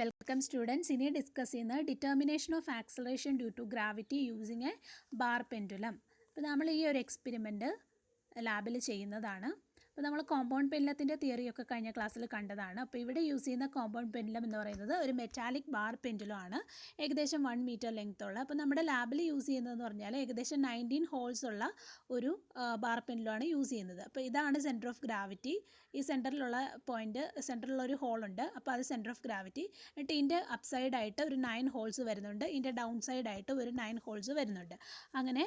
Welcome students. ഇനി discuss ചെയ്യുന്ന determination of acceleration due to gravity using a bar pendulum. അപ്പോൾ നമ്മൾ ഈ ഒരു എക്സ്പെരിമെൻറ്റ് ലാബിൽ ചെയ്യുന്നതാണ്. അപ്പോൾ നമ്മൾ കോമ്പൗണ്ട് പെൻഡുലത്തിൻ്റെ തിയറിയൊക്കെ കഴിഞ്ഞ ക്ലാസ്സിൽ കണ്ടതാണ്. അപ്പോൾ ഇവിടെ യൂസ് ചെയ്യുന്ന കോമ്പൗണ്ട് പെൻഡുലം എന്ന് പറയുന്നത് ഒരു മെറ്റാലിക് ബാർ പെൻഡുലം ആണ്, ഏകദേശം 1 മീറ്റർ ലെങ്ത് ഉള്ള. അപ്പോൾ നമ്മുടെ ലാബിൽ യൂസ് ചെയ്യുന്നതെന്ന് പറഞ്ഞാൽ ഏകദേശം 19 ഹോൾസ് ഉള്ള ഒരു ബാർ പെൻഡുലമാണ് യൂസ് ചെയ്യുന്നത്. അപ്പോൾ ഇതാണ് സെൻറ്റർ ഓഫ് ഗ്രാവിറ്റി. ഈ സെൻറ്ററിലുള്ള പോയിൻറ്റ്, സെൻറ്ററിലുള്ള ഒരു ഹോളുണ്ട്, അപ്പോൾ അത് സെൻറ്റർ ഓഫ് ഗ്രാവിറ്റി. എന്നിട്ട് ഇതിൻ്റെ അപ്പ് സൈഡായിട്ട് ഒരു 9 ഹോൾസ് വരുന്നുണ്ട്, ഇതിൻ്റെ ഡൗൺ സൈഡായിട്ട് ഒരു 9 ഹോൾസ് വരുന്നുണ്ട്. അങ്ങനെ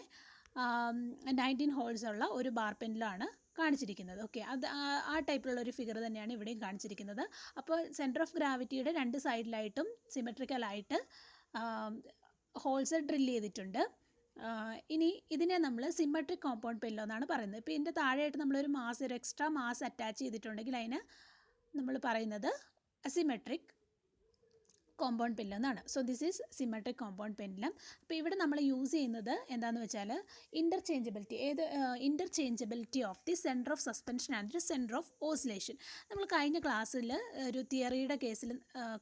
19 ഹോൾസ് ഉള്ള ഒരു ബാർ പെൻഡുലമാണ് കാണിച്ചിരിക്കുന്നത്. ഓക്കെ, അത് ആ ടൈപ്പിലുള്ള ഒരു ഫിഗർ തന്നെയാണ് ഇവിടെയും കാണിച്ചിരിക്കുന്നത്. അപ്പോൾ സെൻറ്റർ ഓഫ് ഗ്രാവിറ്റിയുടെ രണ്ട് സൈഡിലായിട്ടും സിമെട്രിക്കലായിട്ട് ഹോൾസ് ഡ്രിൽ ചെയ്തിട്ടുണ്ട്. ഇനി ഇതിനെ നമ്മൾ സിമെട്രിക് കോമ്പൗണ്ട് പെൻഡുലം എന്നാണ് പറയുന്നത്. ഇപ്പോൾ ഇതിൻ്റെ താഴെയായിട്ട് നമ്മളൊരു ഒരു എക്സ്ട്രാ മാസ് അറ്റാച്ച് ചെയ്തിട്ടുണ്ടെങ്കിൽ അതിന് നമ്മൾ പറയുന്നത് അസിമെട്രിക് കോമ്പൗണ്ട് പെൻഡുലം എന്നാണ്. So this is symmetric compound pendulum. അപ്പോൾ ഇവിടെ നമ്മൾ യൂസ് ചെയ്യുന്നത് എന്താണെന്ന് വെച്ചാൽ interchangeability of the centre of suspension and centre of oscillation. നമ്മൾ കഴിഞ്ഞ ക്ലാസ്സിൽ ഒരു തിയറിയുടെ കേസിൽ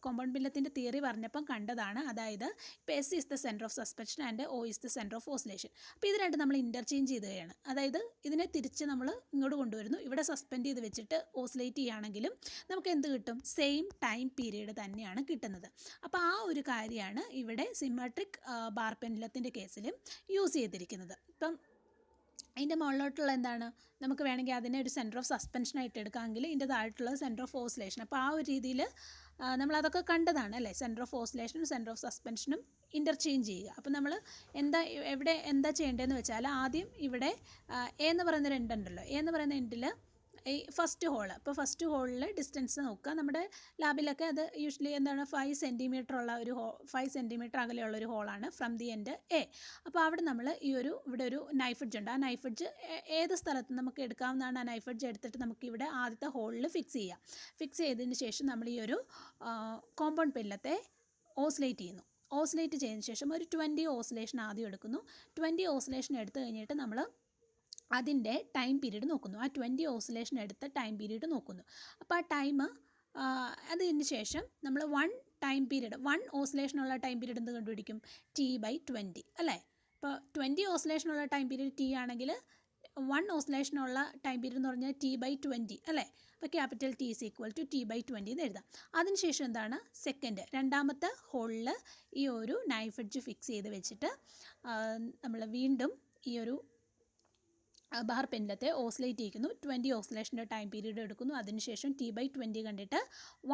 കോമ്പൗണ്ട് പെൻഡുലത്തിൻ്റെ തിയറി പറഞ്ഞപ്പം കണ്ടതാണ്. അതായത് ഇപ്പോൾ S is the centre of suspension and O is the centre of oscillation. അപ്പോൾ ഇത് രണ്ട് നമ്മൾ ഇൻ്റർചേഞ്ച് ചെയ്യുകയാണ്. അതായത് ഇതിനെ തിരിച്ച് നമ്മൾ ഇങ്ങോട്ട് കൊണ്ടുവരുന്നു. ഇവിടെ സസ്പെൻഡ് ചെയ്ത് വെച്ചിട്ട് ഓസിലേറ്റ് ചെയ്യുകയാണെങ്കിലും നമുക്ക് എന്ത് കിട്ടും? സെയിം ടൈം പീരീഡ് തന്നെയാണ് കിട്ടുന്നത്. അപ്പോൾ ആ ഒരു കാര്യമാണ് ഇവിടെ സിമെട്രിക് ബാർ പെൻഡുലത്തിൻ്റെ കേസിലും യൂസ് ചെയ്തിരിക്കുന്നത്. ഇപ്പം അതിൻ്റെ മുകളിലോട്ടുള്ള എന്താണ്, നമുക്ക് വേണമെങ്കിൽ അതിനെ ഒരു സെൻറ്റർ ഓഫ് സസ്പെൻഷനായിട്ട് എടുക്കാമെങ്കിൽ ഇതിൻ്റെ താഴെയുള്ള സെൻറ്റർ ഓഫ് ഓസിലേഷൻ. അപ്പോൾ ആ ഒരു രീതിയിൽ നമ്മളതൊക്കെ കണ്ടതാണ് അല്ലേ. സെൻറ്റർ ഓഫ് ഓസിലേഷനും സെൻറ്റർ ഓഫ് സസ്പെൻഷനും ഇൻ്റർചേഞ്ച് ചെയ്യുക. അപ്പോൾ നമ്മൾ എന്താ ചെയ്യേണ്ടതെന്ന് വെച്ചാൽ ആദ്യം ഇവിടെ എ എന്ന് പറയുന്നൊരു എൻഡ് ഉണ്ടല്ലോ. എ എന്ന് പറയുന്ന എൻഡിൽ ഈ ഫസ്റ്റ് ഹോള്, അപ്പോൾ ഫസ്റ്റ് ഹോളിൽ ഡിസ്റ്റൻസ് നോക്കുക. നമ്മുടെ ലാബിലൊക്കെ അത് യൂഷ്വലി എന്താണ് 5 സെൻറ്റിമീറ്റർ ഉള്ള ഒരു 5 സെൻറ്റിമീറ്റർ അകലെയുള്ള ഒരു ഹോളാണ് ഫ്രം ദി എൻഡ് എ. അപ്പോൾ അവിടെ നമ്മൾ ഇവിടെ ഒരു നൈഫ് എഡ്ജ് ഉണ്ട്. ആ നൈഫ് എഡ്ജ് ഏത് സ്ഥലത്ത് നമുക്ക് എടുക്കാവുന്നതാണ്. ആ നൈഫ് എഡ്ജ് എടുത്തിട്ട് നമുക്ക് ഇവിടെ ആദ്യത്തെ ഹോളിൽ ഫിക്സ് ചെയ്യാം. ഫിക്സ് ചെയ്തതിന് ശേഷം നമ്മൾ ഈ ഒരു കോമ്പൗണ്ട് പെൻഡുലത്തെ ഓസിലേറ്റ് ചെയ്യുന്നു. ഓസിലേറ്റ് ചെയ്തതിന് ശേഷം ഒരു 20 ഓസിലേഷൻ ആദ്യം എടുക്കുന്നു. 20 ഓസിലേഷൻ എടുത്തു കഴിഞ്ഞിട്ട് നമ്മൾ അതിൻ്റെ ടൈം പീരീഡ് നോക്കുന്നു. ആ 20 ഓസിലേഷൻ എടുത്ത ടൈം പീരീഡ് നോക്കുന്നു. അപ്പോൾ ആ ടൈം അതിന് ശേഷം നമ്മൾ 1 ഓസിലേഷനുള്ള ടൈം പീരീഡ് എന്ത് കണ്ടുപിടിക്കും? T/20 അല്ലേ. ഇപ്പോൾ 20 ഓസിലേഷനുള്ള ടൈം പീരീഡ് T ആണെങ്കിൽ 1 ഓസിലേഷനുള്ള ടൈം പീരീഡ് എന്ന് പറഞ്ഞാൽ T/20 അല്ലേ. അപ്പോൾ capital T is equal to T/20 എന്ന് എഴുതാം. അതിനുശേഷം എന്താണ്, രണ്ടാമത്തെ ഹോളിൽ ഈ ഒരു നൈഫ് എഡ്ജ് ഫിക്സ് ചെയ്ത് വെച്ചിട്ട് നമ്മൾ വീണ്ടും ഈ ഒരു ബാർ പെൻഡുലത്തെ ഓസിലേറ്റ് ചെയ്യിക്കുന്നു. 20 ഓസിലേഷൻ്റെ ടൈം പീരീഡ് എടുക്കുന്നു. അതിനുശേഷം T/20 കണ്ടിട്ട്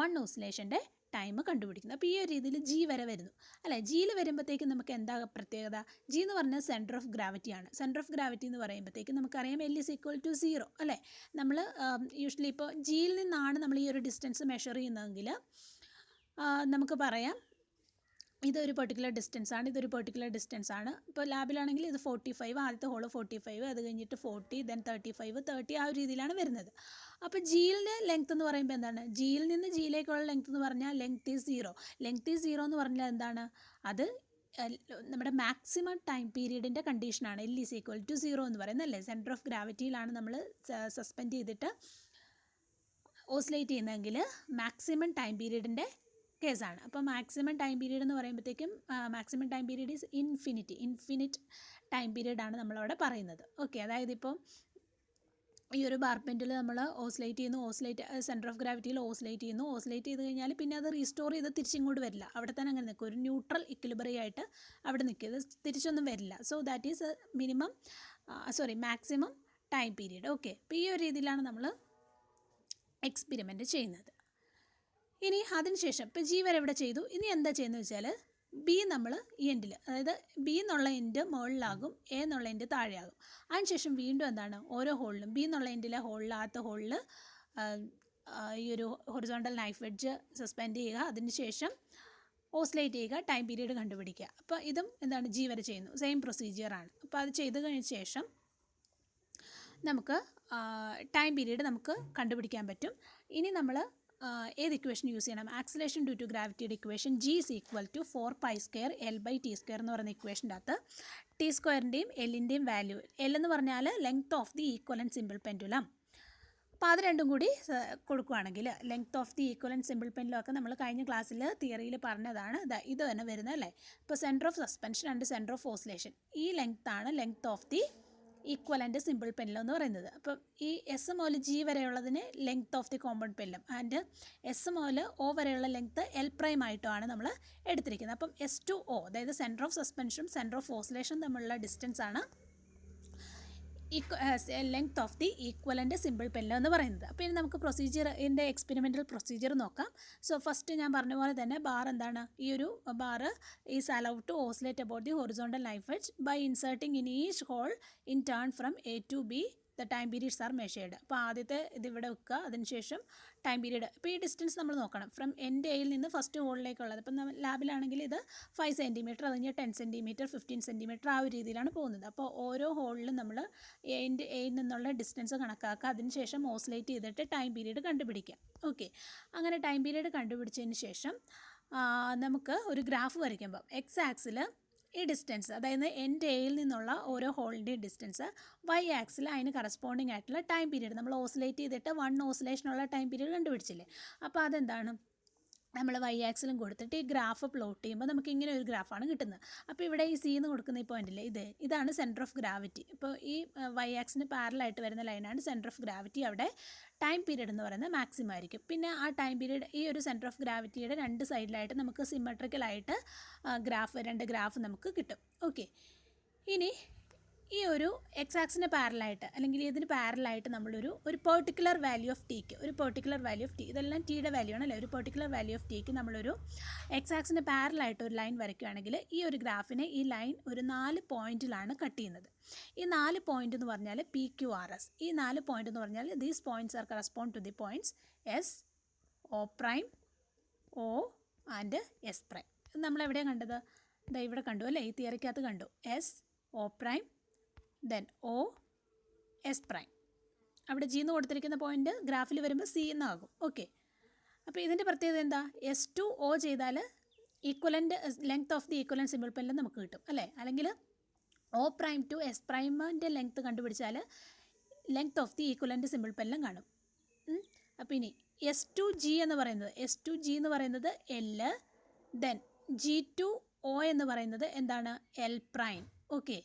1 ഓസിലേഷൻ്റെ ടൈം കണ്ടുപിടിക്കുന്നു. അപ്പോൾ ഈ ഒരു രീതിയിൽ G വരെ വരുന്നു അല്ലേ. ജിയിൽ വരുമ്പോഴത്തേക്കും നമുക്ക് എന്താ പ്രത്യേകത? G എന്ന് പറഞ്ഞാൽ സെൻറ്റർ ഓഫ് ഗ്രാവിറ്റി ആണ്. സെൻറ്റർ ഓഫ് ഗ്രാവിറ്റി എന്ന് പറയുമ്പോഴത്തേക്കും നമുക്കറിയാം L ഈസ് ഈക്വൽ ടു 0 അല്ലേ. നമ്മൾ യൂഷ്വലി ഇപ്പോൾ ജിയിൽ നിന്നാണ് നമ്മൾ ഈ ഒരു ഡിസ്റ്റൻസ് മെഷർ ചെയ്യുന്നതെങ്കിൽ നമുക്ക് പറയാം ഇതൊരു പെർട്ടിക്കുലർ ഡിസ്റ്റൻസ് ആണ്, ഇതൊരു പെർട്ടിക്കുലർ ഡിസ്റ്റൻസ് ആണ്. ഇപ്പോൾ ലാബിലാണെങ്കിൽ ഇത് 45, ആദ്യത്തെ ഹോള് 45, അത് കഴിഞ്ഞിട്ട് 40, ദെൻ 35, 30 ആ ഒരു രീതിയിലാണ് വരുന്നത്. അപ്പോൾ ജിയിലെ ലെങ്ത് എന്ന് പറയുമ്പോൾ എന്താണ്? ജിയിൽ നിന്ന് ജിയിലേക്കുള്ള ലെങ്ത് എന്ന് പറഞ്ഞാൽ ലെങ്ത് ഈസ് 0. ലെങ്ത് ഈസ് 0 എന്ന് പറഞ്ഞാൽ എന്താണ്? അത് നമ്മുടെ മാക്സിമം ടൈം പീരീഡിൻ്റെ കണ്ടീഷനാണ്. L ഈസ് ഈക്വൽ ടു 0 എന്ന് പറയുന്നത് അല്ലേ. സെൻറ്റർ ഓഫ് ഗ്രാവിറ്റിയിലാണ് നമ്മൾ സസ്പെൻഡ് ചെയ്തിട്ട് ഓസിലേറ്റ് ചെയ്യുന്നതെങ്കിൽ മാക്സിമം ടൈം പീരീഡിൻ്റെ കേസാണ്. അപ്പോൾ മാക്സിമം ടൈം പീരീഡ് എന്ന് പറയുമ്പോഴത്തേക്കും maximum time period is infinite time പീരീഡാണ് നമ്മളവിടെ പറയുന്നത്. ഓക്കെ, അതായത് ഇപ്പോൾ ഈ ഒരു ബാർ പെൻഡുലം നമ്മൾ സെൻറ്റർ ഓഫ് ഗ്രാവിറ്റിയിൽ ഓസിലേറ്റ് ചെയ്ത് കഴിഞ്ഞാൽ പിന്നെ അത് റീസ്റ്റോർ ചെയ്ത് തിരിച്ചിങ്ങോട്ട് വരില്ല. അവിടെ തന്നെ അങ്ങനെ നിൽക്കും, ഒരു ന്യൂട്രൽ ഇക്വിലിബ്രിയം ആയിട്ട് അവിടെ നിൽക്കും, ഇത് തിരിച്ചൊന്നും വരില്ല. So that is maximum time period. Okay, അപ്പോൾ ഈ ഒരു രീതിയിലാണ് നമ്മൾ എക്സ്പെരിമെൻറ്റ് ചെയ്യുന്നത്. ഇനി അതിനുശേഷം ഇപ്പോൾ G വരെ ഇവിടെ ചെയ്തു. ഇനി എന്താ ചെയ്യുന്നത് വെച്ചാൽ B നമ്മൾ ഈ എൻഡിൽ, അതായത് B എന്നുള്ള എൻഡ് മുകളിലാകും, A എന്നുള്ള എൻഡ് താഴെയാകും. അതിനുശേഷം വീണ്ടും എന്താണ്, ഓരോ ഹോളിലും B എന്നുള്ള എൻഡിലെ ആദ്യത്തെ ഹോളിൽ ഈ ഒരു ഹൊറിസോണ്ടൽ നൈഫ് എഡ്ജ് സസ്പെൻഡ് ചെയ്യുക. അതിനുശേഷം ഓസിലേറ്റ് ചെയ്യുക, ടൈം പീരീഡ് കണ്ടുപിടിക്കുക. അപ്പോൾ ഇതും എന്താണ്, G വരെ ചെയ്യുന്നു, സെയിം പ്രൊസീജിയറാണ്. അപ്പോൾ അത് ചെയ്ത് കഴിഞ്ഞ ശേഷം നമുക്ക് ടൈം പീരീഡ് നമുക്ക് കണ്ടുപിടിക്കാൻ പറ്റും. ഇനി നമ്മൾ ഏത് ഇക്വേഷൻ യൂസ് ചെയ്യണം? ആക്സിലേഷൻ ഡ്യൂ ടു ഗ്രാവിറ്റിയുടെ equation G is equal to 4π² L/T² എന്ന് പറയുന്ന ഇക്വേഷൻ്റെ അകത്ത് T² Lൻ്റെയും വാല്യൂ, L എന്ന് പറഞ്ഞാൽ length of the equivalent simple pendulum, അപ്പോൾ അത് രണ്ടും കൂടി കൊടുക്കുകയാണെങ്കിൽ length of the equivalent simple പെൻഡിലൊക്കെ നമ്മൾ കഴിഞ്ഞ ക്ലാസ്സിൽ തിയറിയിൽ പറഞ്ഞതാണ്. ഇത് തന്നെ വരുന്നത് അല്ലേ. ഇപ്പോൾ centre of suspension and centre of oscillation, ഈ ലെങ്ത്താണ് length of the equivalent simple pendulum എന്ന് പറയുന്നത്. അപ്പം ഈ എസ് മുതൽ ജി വരെയുള്ളതിന് length of the compound pendulum and S മുതൽ ഒ വരെയുള്ള ലെങ്ത്ത് എൽ പ്രൈം ആയിട്ടാണ് നമ്മൾ എടുത്തിരിക്കുന്നത്. അപ്പം എസ് ടു ഒ, അതായത് സെൻറ്റർ ഓഫ് സസ്പെൻഷനും സെൻറ്റർ ഓഫ് ഓസിലേഷനും തമ്മിലുള്ള ഡിസ്റ്റൻസ് ആണ് length of the equivalent simple pendulum എന്ന് പറയുന്നത്. അപ്പോൾ ഇനി നമുക്ക് പ്രൊസീജിയറിൻ്റെ എക്സ്പെരിമെൻ്റൽ പ്രൊസീജിയർ നോക്കാം. സോ ഫസ്റ്റ് ഞാൻ പറഞ്ഞ പോലെ തന്നെ ബാർ എന്താണ്, ഈ ഒരു bar is allowed to oscillate about the horizontal knife edge by inserting in each hole in turn from A to B the time periods are measured. അപ്പോൾ ആദ്യത്തെ ഇതിവിടെ വെക്കുക, അതിനുശേഷം ടൈം പീരീഡ്. ഇപ്പോൾ ഈ ഡിസ്റ്റൻസ് നമ്മൾ നോക്കണം, ഫ്രം എൻ്റെ എയിൽ നിന്ന് ഫസ്റ്റ് ഹോളിലേക്കുള്ളത്. ഇപ്പം ലാബിലാണെങ്കിൽ ഇത് 5 സെൻറ്റിമീറ്റർ, അത് കഴിഞ്ഞാൽ 10 സെൻറ്റിമീറ്റർ, 15 സെൻറ്റിമീറ്റർ, ആ ഒരു രീതിയിലാണ് പോകുന്നത്. അപ്പോൾ ഓരോ ഹോളിലും നമ്മൾ എൻ്റെ എയിൽ നിന്നുള്ള ഡിസ്റ്റൻസ് കണക്കാക്കുക, അതിനുശേഷം ഓസിലേറ്റ് ചെയ്തിട്ട് ടൈം പീരീഡ് കണ്ടുപിടിക്കുക. ഓക്കെ, അങ്ങനെ ടൈം പീരീഡ് കണ്ടുപിടിച്ചതിന് ശേഷം നമുക്ക് ഒരു ഗ്രാഫ് വരയ്ക്കുമ്പോൾ എക്സ് ആക്സിൽ ഈ ഡിസ്റ്റൻസ്, അതായത് എൻ്റെ എയിൽ നിന്നുള്ള ഓരോ ഹോളിൻ്റെയും ഡിസ്റ്റൻസ്, വൈ ആക്സിൽ അതിന് കറസ്പോണ്ടിങ് ആയിട്ടുള്ള ടൈം പീരീഡ്, നമ്മൾ ഓസിലേറ്റ് ചെയ്തിട്ട് 1 ഓസിലേഷനുള്ള ടൈം പീരീഡ് കണ്ടുപിടിച്ചില്ലേ. അപ്പോൾ അതെന്താണ്, നമ്മൾ വൈ ആക്സിലും കൊടുത്തിട്ട് ഈ ഗ്രാഫ് പ്ലോട്ട് ചെയ്യുമ്പോൾ നമുക്ക് ഇങ്ങനെ ഒരു ഗ്രാഫാണ് കിട്ടുന്നത്. അപ്പോൾ ഇവിടെ ഈ സി എന്ന് കൊടുക്കുന്ന ഈ പോയിന്റില്ലേ, ഇതാണ് സെൻറ്റർ ഓഫ് ഗ്രാവിറ്റി. ഇപ്പോൾ ഈ വൈ ആക്സിന് പാരലായിട്ട് വരുന്ന ലൈനാണ് സെൻറ്റർ ഓഫ് ഗ്രാവിറ്റി. അവിടെ ടൈം പീരീഡ് എന്ന് പറയുന്നത് മാക്സിമം ആയിരിക്കും. പിന്നെ ആ ടൈം പീരീഡ്, ഈ ഒരു സെൻറ്റർ ഓഫ് ഗ്രാവിറ്റിയുടെ രണ്ട് സൈഡിലായിട്ട് നമുക്ക് സിമെട്രിക്കലായിട്ട് രണ്ട് ഗ്രാഫ് നമുക്ക് കിട്ടും. ഓക്കെ, ഇനി ഈ ഒരു എക്സ് ആക്സിന് പാരലായിട്ട് അല്ലെങ്കിൽ ഇതിന് പാരലായിട്ട് നമ്മളൊരു പെർട്ടിക്കുലർ വാല്യൂ ഓഫ് ടിക്ക്, ഇതെല്ലാം ടിയുടെ വാല്യൂ ആണല്ലേ, ഒരു പെർട്ടിക്കുലർ വാല്യൂ ഓഫ് ടിക്ക് നമ്മളൊരു എക്സ് ആക്സിന് പാരലായിട്ട് ഒരു ലൈൻ വരയ്ക്കുകയാണെങ്കിൽ ഈ ഒരു ഗ്രാഫിനെ ഈ ലൈൻ ഒരു 4 പോയിന്റിലാണ് കട്ട് ചെയ്യുന്നത്. ഈ 4 പോയിന്റ് എന്ന് പറഞ്ഞാൽ പി ക്യു ആർ എസ്. ഈ 4 പോയിന്റ് എന്ന് പറഞ്ഞാൽ these points are correspond to the points S, O prime, O and S prime. നമ്മളെവിടെയാണ് കണ്ടത്, ഇതാ ഇവിടെ കണ്ടു അല്ലേ, ഈ തിയറിക്കകത്ത് കണ്ടു. S, O prime, then O, S prime. അവിടെ ജി എന്ന് കൊടുത്തിരിക്കുന്ന പോയിന്റ് ഗ്രാഫിൽ വരുമ്പോൾ സി എന്നാകും. ഓക്കെ, അപ്പോൾ ഇതിൻ്റെ പ്രത്യേകത എന്താ, എസ് ടു ഒ ചെയ്താൽ equivalent length of the equivalent simple pendulum നമുക്ക് കിട്ടും അല്ലേ. അല്ലെങ്കിൽ ഒ പ്രൈം ടു എസ് പ്രൈമിൻ്റെ ലെങ്ത്ത് കണ്ടുപിടിച്ചാൽ length of the equivalent simple pendulum കാണും. അപ്പോൾ ഇനി എസ് ടു ജി എന്ന് പറയുന്നത് L, then G to O എന്ന് പറയുന്നത് എന്താണ്, എൽ പ്രൈം. ഓക്കെ,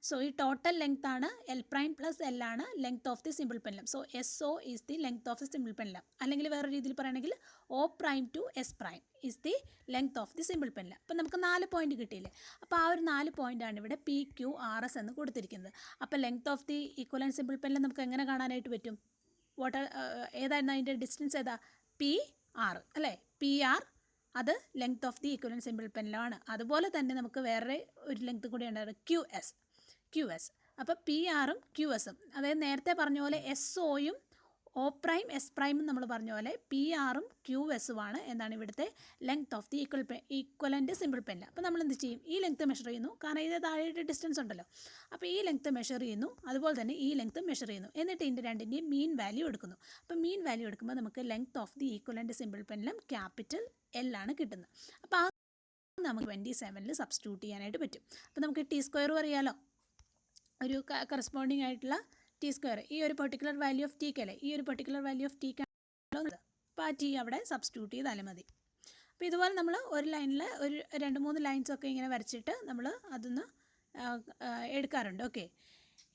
സോ ഈ ടോട്ടൽ ലെങ്ത് ആണ് എൽ പ്രൈം പ്ലസ് എൽ ആണ് length of the simple pendulum. So S O is the length of the simple pendulum. അല്ലെങ്കിൽ വേറെ രീതിയിൽ പറയുകയാണെങ്കിൽ O prime to S prime is the length of the simple pendulum. അപ്പോൾ നമുക്ക് 4 point കിട്ടിയില്ലേ. അപ്പോൾ ആ ഒരു 4 പോയിൻ്റാണ് ഇവിടെ പി ക്യു ആർ എസ് എന്ന് കൊടുത്തിരിക്കുന്നത്. അപ്പോൾ length of the equivalent simple pendulum നമുക്ക് എങ്ങനെ കാണാനായിട്ട് പറ്റും, ഏതായിരുന്നു അതിൻ്റെ ഡിസ്റ്റൻസ്, ഏതാ, പി ആർ അല്ലേ. പി ആർ അത് length of the equivalent simple pendulum ആണ്. അതുപോലെ തന്നെ നമുക്ക് വേറെ ഒരു ലെങ്ത് കൂടി ഉണ്ടായിരുന്നു, ക്യു എസ്. അപ്പോൾ പി ആറും ക്യു എസും, അതായത് നേരത്തെ പറഞ്ഞ പോലെ എസ് ഒയും ഒ പ്രൈം എസ് പ്രൈമും നമ്മൾ പറഞ്ഞ പോലെ പി ആറും ക്യു എസുമാണ് എന്താണ് ഇവിടുത്തെ length of the equivalent simple pendulum. അപ്പോൾ നമ്മൾ എന്ത് ചെയ്യും, ഈ ലെങ്ത്ത് മെഷർ ചെയ്യുന്നു, കാരണം ഇത് താഴെയായിട്ട് ഡിസ്റ്റൻസ് ഉണ്ടല്ലോ. അപ്പോൾ ഈ ലെങ്ത്ത് മെഷർ ചെയ്യുന്നു, അതുപോലെ തന്നെ ഈ ലെങ്ത്ത് മെഷർ ചെയ്യുന്നു, എന്നിട്ട് ഇതിൻ്റെ രണ്ടിൻ്റെയും മീൻ വാല്യൂ എടുക്കുന്നു. അപ്പോൾ മീൻ വാല്യൂ എടുക്കുമ്പോൾ നമുക്ക് length of the equivalent simple pendulum capital L ആണ് കിട്ടുന്നത്. അപ്പോൾ ആ നമുക്ക് 27ൽ സബ്സ്റ്റിറ്റ്യൂട്ട് ചെയ്യാനായിട്ട് പറ്റും. അപ്പോൾ നമുക്ക് ടി സ്ക്വയറും അറിയാലോ, ഒരു കറസ്പോണ്ടിങ് ആയിട്ടുള്ള ടി സ്ക്വയർ, ഈ ഒരു പെർട്ടിക്കുലർ വാല്യൂ ഓഫ് ടിക്ക് അല്ലേ, ഈ ഒരു പെർട്ടിക്കുലർ വാല്യൂ ഓഫ് ടിക്കാണല്ലോ. അപ്പോൾ ആ ടി അവിടെ സബ്സ്റ്റിറ്റ്യൂട്ട് ചെയ്താലും മതി. അപ്പോൾ ഇതുപോലെ നമ്മൾ ഒരു ലൈനിൽ ഒരു 2-3 ലൈൻസൊക്കെ ഇങ്ങനെ വരച്ചിട്ട് നമ്മൾ അതൊന്ന് എടുക്കാറുണ്ട്. ഓക്കെ,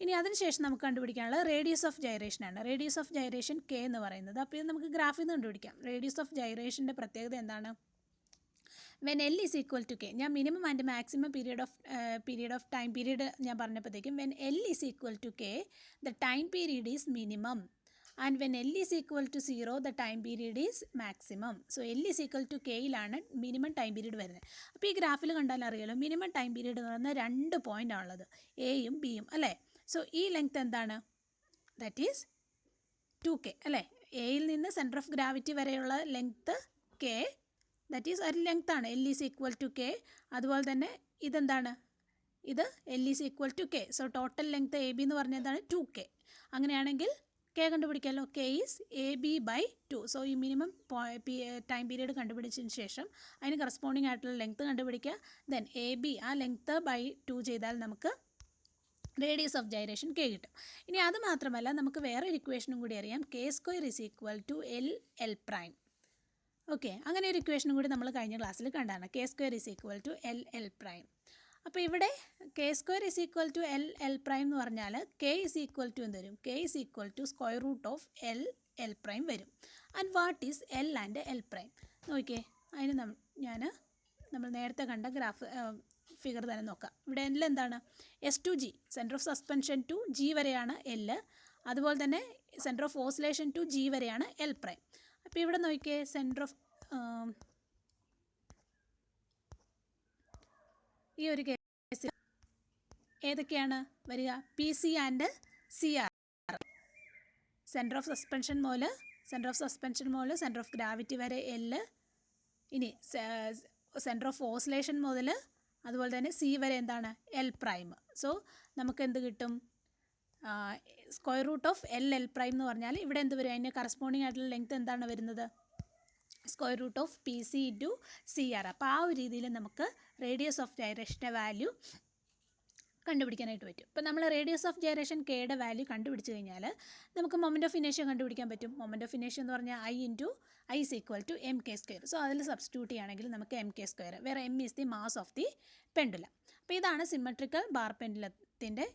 ഇനി അതിനുശേഷം നമുക്ക് കണ്ടുപിടിക്കാനുള്ളത് റേഡിയസ് ഓഫ് ജൈറേഷനാണ്. റേഡിയസ് ഓഫ് ജൈറേഷൻ കെ എന്ന് പറയുന്നത്. അപ്പോൾ ഇത് നമുക്ക് ഗ്രാഫിൽ നിന്ന് കണ്ടുപിടിക്കാം. റേഡിയസ് ഓഫ് ജൈറേഷൻ്റെ പ്രത്യേകത എന്താണ്, when L is equal to K, ഞാൻ minimum and maximum period of time period ഞാൻ പറഞ്ഞപ്പോഴത്തേക്കും when L is equal to K the time period is minimum and when L is equal to 0 the time period is maximum. So L is equal to കെയിലാണ് minimum time period വരുന്നത്. അപ്പോൾ ഈ ഗ്രാഫിൽ കണ്ടാൽ അറിയാലോ, minimum time period എന്ന് പറയുന്നത് 2 point ആണുള്ളത്, എയും ബിയും അല്ലേ. സോ ഈ ലെങ്ത് എന്താണ്, ദാറ്റ് ഈസ് 2k അല്ലേ. എയിൽ നിന്ന് സെൻറ്റർ ഓഫ് ഗ്രാവിറ്റി വരെയുള്ള ലെങ്ത്ത് കെ, ദാറ്റ് ഈസ് ഒരു ലെങ്ത്താണ്, L is equal to K. അതുപോലെ തന്നെ ഇതെന്താണ്, ഇത് L is equal to K. So total length A B എന്ന് പറഞ്ഞതാണ് 2k. അങ്ങനെയാണെങ്കിൽ കെ കണ്ടുപിടിക്കാമല്ലോ, K is A B by 2. So ഈ മിനിമം ടൈം പീരീഡ് കണ്ടുപിടിച്ചതിന് ശേഷം അതിന് കറസ്പോണ്ടിങ് ആയിട്ടുള്ള ലെങ്ത്ത് കണ്ടുപിടിക്കുക. ദെൻ എ ബി ആ ലെങ്ത്ത് ബൈ 2 ചെയ്താൽ നമുക്ക് റേഡിയസ് ഓഫ് ഗൈറേഷൻ കെ കിട്ടും. ഇനി അത് മാത്രമല്ല നമുക്ക് വേറെ ഒരു ഇക്വേഷനും കൂടി അറിയാം, K square is equal to L L prime. Okay, അങ്ങനെ ഒരു ഇക്വേഷനും കൂടി നമ്മൾ കഴിഞ്ഞ ക്ലാസ്സിൽ കണ്ടാണ്, K square is equal to L L prime. അപ്പോൾ ഇവിടെ K square is equal to L L prime എന്ന് പറഞ്ഞാൽ കെ ഈസ് ഈക്വൽ ടു എന്ത് വരും, K is equal to square root of L L prime വരും. And what is L and L prime നോക്കിയേ. അതിന് നമ്മൾ നേരത്തെ കണ്ട ഗ്രാഫ് ഫിഗർ തന്നെ നോക്കാം. ഇവിടെ എൽ എന്താണ്, S to G, centre of suspension to G വരെയാണ് എൽ. അതുപോലെ തന്നെ centre of oscillation to G വരെയാണ് എൽ പ്രൈം. അപ്പോൾ ഇവിടെ നോക്കിയേ, സെൻറ്റർ ഓഫ് ഈ ഒരു കേസിൽ ഏതൊക്കെയാണ് വരിക, P C and C R. Centre of suspension മുതൽ സെൻറ്റർ ഓഫ് ഗ്രാവിറ്റി വരെ എൽ. ഇനി സെൻറ്റർ ഓഫ് ഓസിലേഷൻ മുതൽ അതുപോലെ തന്നെ സി വരെ എന്താണ്, എൽ പ്രൈം. സോ നമുക്ക് എന്ത് കിട്ടും, square root of L L prime എന്ന് പറഞ്ഞാൽ ഇവിടെ എന്ത് വരും, അതിന് കറസ്പോണ്ടിങ് ആയിട്ടുള്ള ലെങ്ത് എന്താണ് വരുന്നത്, square root of P C into C R. അപ്പോൾ ആ ഒരു രീതിയിൽ നമുക്ക് റേഡിയസ് ഓഫ് ഗൈറേഷൻ്റെ വാല്യൂ കണ്ടുപിടിക്കാനായിട്ട് പറ്റും. ഇപ്പോൾ നമ്മൾ റേഡിയസ് ഓഫ് ഗൈറേഷൻ കെയുടെ വാല്യൂ കണ്ടുപിടിച്ച് കഴിഞ്ഞാൽ നമുക്ക് മൊമെൻറ്റ് ഓഫ് ഇനേഷ്യ കണ്ടുപിടിക്കാൻ പറ്റും. മൊമെൻറ്റ് ഓഫ് ഇനേഷ്യ എന്ന് പറഞ്ഞാൽ I is equal to M K square. So അതിൽ സബ്സ്റ്റിറ്റ്യൂട്ട് ചെയ്യുകയാണെങ്കിൽ നമുക്ക് എം കെ സ്ക്വയർ, വേറെ M is the mass of the pendulum. അപ്പോൾ ഇതാണ് സിമെട്രിക്കൽ ബാർ പെൻഡുലത്തിൻ്റെ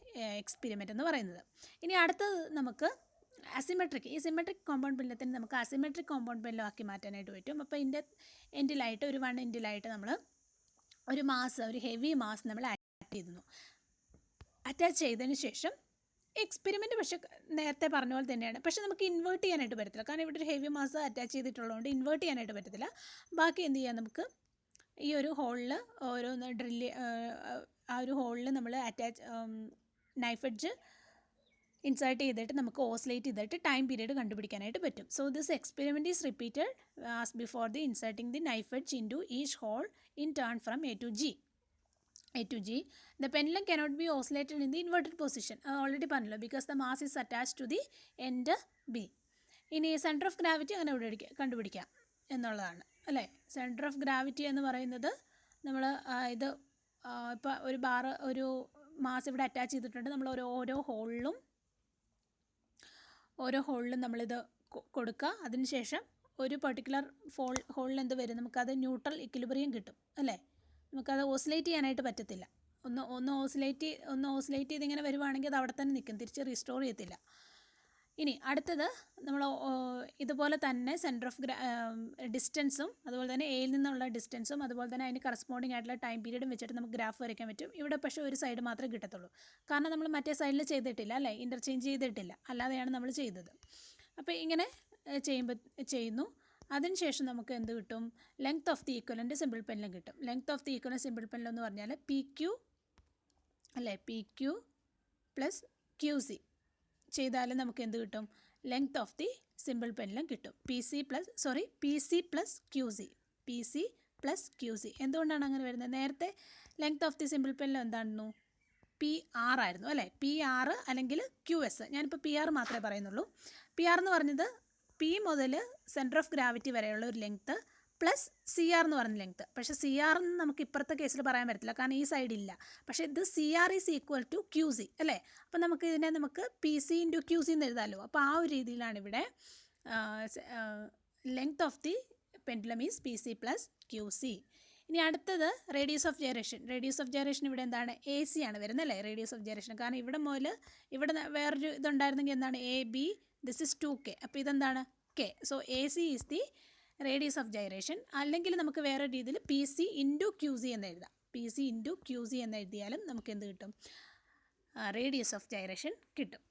എക്സ്പെരിമെൻ്റ് എന്ന് പറയുന്നത്. ഇനി അടുത്തത് നമുക്ക് അസിമെട്രിക്, ഈ സിമെട്രിക് കോമ്പൗണ്ട് പെൻഡുലത്തിന് നമുക്ക് അസിമെട്രിക് കോമ്പൗണ്ട് പെൻഡുലം ആക്കി മാറ്റാനായിട്ട് പറ്റും. അപ്പോൾ ഇതിൻ്റെ എൻഡിലായിട്ട് ഒരു 1 എൻഡിലായിട്ട് നമ്മൾ ഒരു ഹെവി മാസ് നമ്മൾ അറ്റാച്ച് ചെയ്തതിന് ശേഷം എക്സ്പെരിമെൻറ്റ് പക്ഷേ നേരത്തെ പറഞ്ഞ പോലെ തന്നെയാണ്. പക്ഷേ നമുക്ക് ഇൻവേർട്ട് ചെയ്യാനായിട്ട് പറ്റത്തില്ല, കാരണം ഇവിടെ ഒരു ഹെവി മാസ് അറ്റാച്ച് ചെയ്തിട്ടുള്ളതുകൊണ്ട് ഇൻവേർട്ട് ചെയ്യാനായിട്ട് പറ്റത്തില്ല. ബാക്കി എന്ത് ചെയ്യാം, നമുക്ക് ഈ ഒരു ഹോളിൽ ഓരോന്ന് ആ ഒരു ഹോളിൽ നമ്മൾ നൈഫ് എഡ്ജ് ഇൻസേർട്ട് ചെയ്തിട്ട് നമുക്ക് ഓസിലേറ്റ് ചെയ്തിട്ട് ടൈം പീരീഡ് കണ്ടുപിടിക്കാനായിട്ട് പറ്റും. So this experiment is repeated as before the inserting the knife edge into each hole in turn from A to G. The pendulum cannot be oscillated in the inverted position. Already പറഞ്ഞല്ലോ, because the mass is attached to the end B. ഇനി centre of gravity അങ്ങനെ കണ്ടുപിടിക്കാം എന്നുള്ളതാണ് അല്ലേ. Centre of gravity എന്ന് പറയുന്നത് നമ്മൾ ഇപ്പോൾ ഒരു മാസ് ഇവിടെ അറ്റാച്ച് ചെയ്തിട്ടുണ്ട്. നമ്മൾ ഓരോ ഹോളിലും നമ്മളിത് കൊടുക്കുക. അതിനുശേഷം ഒരു പർട്ടിക്കുലർ ഹോളിൽ എന്ത് വരും, നമുക്കത് ന്യൂട്രൽ ഇക്വിലിബ്രിയം കിട്ടും അല്ലേ. നമുക്കത് ഓസിലേറ്റ് ചെയ്യാനായിട്ട് പറ്റത്തില്ല. ഒന്ന് ഓസിലേറ്റ് ചെയ്ത് ഇങ്ങനെ വരുവാണെങ്കിൽ അത് അവിടെ തന്നെ നിൽക്കും, തിരിച്ച് റീസ്റ്റോർ ചെയ്യത്തില്ല. ഇനി അടുത്തത് നമ്മൾ ഇതുപോലെ തന്നെ സെൻറ്റർ ഓഫ് ഡിസ്റ്റൻസും അതുപോലെ തന്നെ എയിൽ നിന്നുള്ള ഡിസ്റ്റൻസും അതുപോലെ തന്നെ അതിന് കറസ്പോണ്ടിങ് ആയിട്ടുള്ള ടൈം പീരീഡും വെച്ചിട്ട് നമുക്ക് ഗ്രാഫ് വരയ്ക്കാൻ പറ്റും. ഇവിടെ പക്ഷേ ഒരു സൈഡ് മാത്രമേ കിട്ടത്തുള്ളൂ, കാരണം നമ്മൾ മറ്റേ സൈഡിൽ ചെയ്തിട്ടില്ല അല്ലേ, ഇൻ്റർചേഞ്ച് ചെയ്തിട്ടില്ല, അല്ലാതെയാണ് നമ്മൾ ചെയ്തത്. അപ്പോൾ ഇങ്ങനെ ചെയ്യുന്നു. അതിനുശേഷം നമുക്ക് എന്ത് കിട്ടും, length of the equivalent simple pendulum കിട്ടും. Length of the equivalent simple pendulum എന്ന് പറഞ്ഞാൽ P Q plus Q C ചെയ്താൽ നമുക്ക് എന്ത് കിട്ടും, length of the simple pendulum കിട്ടും. P C plus Q C. എന്തുകൊണ്ടാണ് അങ്ങനെ വരുന്നത്, നേരത്തെ length of the simple pendulum എന്തായിരുന്നു, PR ആയിരുന്നു അല്ലേ. PR അല്ലെങ്കിൽ QS, ഞാനിപ്പോൾ PR മാത്രമേ പറയുന്നുള്ളൂ. PR എന്ന് പറഞ്ഞത് P മുതൽ സെൻറ്റർ ഓഫ് ഗ്രാവിറ്റി വരെയുള്ള ഒരു ലെങ്ത്ത് പ്ലസ് CR എന്ന് പറഞ്ഞ ലെങ്ത്ത്. പക്ഷേ CR എന്ന് നമുക്ക് ഇപ്പുറത്തെ കേസിൽ പറയാൻ പറ്റില്ല, കാരണം ഈ സൈഡില്ല. പക്ഷേ ഇത് CR is equal to QC അല്ലേ. അപ്പോൾ നമുക്ക് PC ഇൻറ്റു QC എന്ന് എഴുതാമല്ലോ. അപ്പോൾ ആ ഒരു രീതിയിലാണ് ഇവിടെ length of the pendulum is PC plus QC. ഇനി അടുത്തത് റേഡിയസ് ഓഫ് ജൈറേഷൻ ഇവിടെ എന്താണ്, AC ആണ് വരുന്നത് അല്ലേ, റേഡിയസ് ഓഫ് ജൈറേഷൻ. കാരണം ഇവിടെ വേറൊരു ഇതുണ്ടായിരുന്നെങ്കിൽ എന്താണ്, AB, ദിസ് ഇസ് 2K. അപ്പോൾ ഇതെന്താണ്, K. So AC is the radius of gyration. അല്ലെങ്കിൽ നമുക്ക് വേറെ രീതിയിൽ PC ഇൻറ്റു QC എന്ന് എഴുതാം. PC ഇൻറ്റു QC എന്ന് എഴുതിയാലും നമുക്ക് എന്ത് കിട്ടും, റേഡിയസ് ഓഫ് ജൈറേഷൻ കിട്ടും.